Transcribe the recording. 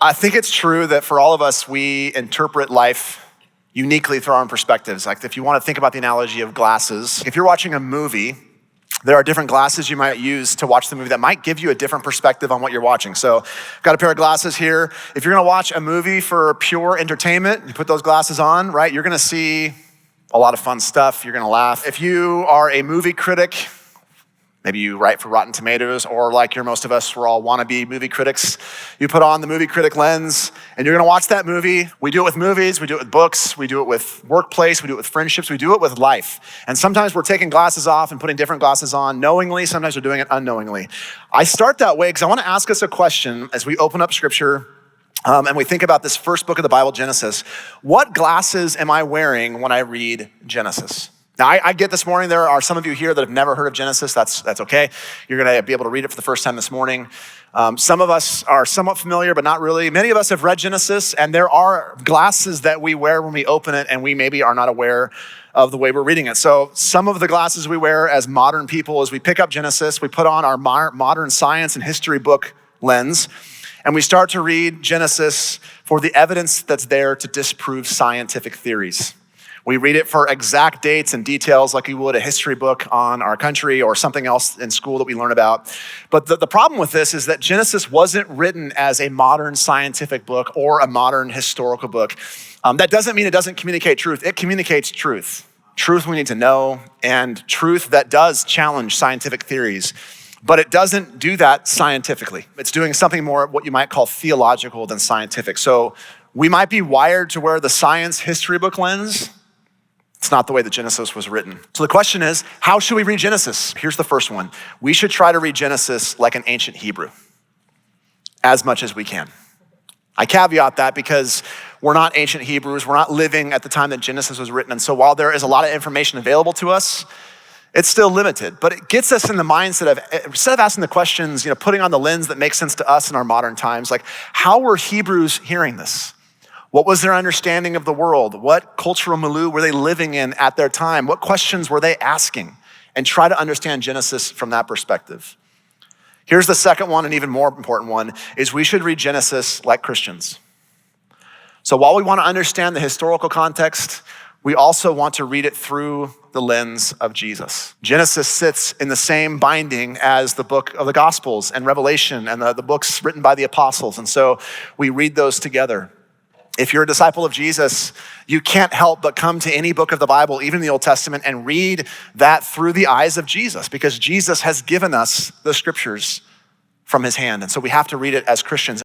I think it's true that for all of us, we interpret life uniquely through our own perspectives. Like if you want to think about the analogy of glasses, if you're watching a movie, there are different glasses you might use to watch the movie that might give you a different perspective on what you're watching. So I've got a pair of glasses here. If you're gonna watch a movie for pure entertainment, you put those glasses on, right? You're gonna see a lot of fun stuff. You're gonna laugh. If you are a movie critic, maybe you write for Rotten Tomatoes, or like most of us, we're all wannabe movie critics. You put on the movie critic lens, and you're gonna watch that movie. We do it with movies, we do it with books, we do it with workplace, we do it with friendships, we do it with life. And sometimes we're taking glasses off and putting different glasses on knowingly, sometimes we're doing it unknowingly. I start that way because I wanna ask us a question as we open up scripture and we think about this first book of the Bible, Genesis. What glasses am I wearing when I read Genesis? Now, I get this morning, there are some of you here that have never heard of Genesis. That's okay. You're gonna be able to read it for the first time this morning. Some of us are somewhat familiar, but not really. Many of us have read Genesis, and there are glasses that we wear when we open it, and we maybe are not aware of the way we're reading it. So some of the glasses we wear as modern people, as we pick up Genesis, we put on our modern science and history book lens, and we start to read Genesis for the evidence that's there to disprove scientific theories. We read it for exact dates and details like you would a history book on our country or something else in school that we learn about. But the problem with this is that Genesis wasn't written as a modern scientific book or a modern historical book. That doesn't mean it doesn't communicate truth. It communicates truth. Truth we need to know, and truth that does challenge scientific theories. But it doesn't do that scientifically. It's doing something more what you might call theological than scientific. So we might be wired to wear the science history book lens. It's not the way that Genesis was written. So the question is, how should we read Genesis? Here's the first one. We should try to read Genesis like an ancient Hebrew, as much as we can. I caveat that because we're not ancient Hebrews. We're not living at the time that Genesis was written. And so while there is a lot of information available to us, it's still limited. But it gets us in the mindset of, instead of asking the questions, putting on the lens that makes sense to us in our modern times, like how were Hebrews hearing this? What was their understanding of the world? What cultural milieu were they living in at their time? What questions were they asking? And try to understand Genesis from that perspective. Here's the second one, and even more important one, is we should read Genesis like Christians. So while we want to understand the historical context, we also want to read it through the lens of Jesus. Genesis sits in the same binding as the book of the Gospels and Revelation and the books written by the apostles. And so we read those together. If you're a disciple of Jesus, you can't help but come to any book of the Bible, even the Old Testament, and read that through the eyes of Jesus, because Jesus has given us the scriptures from his hand. And so we have to read it as Christians.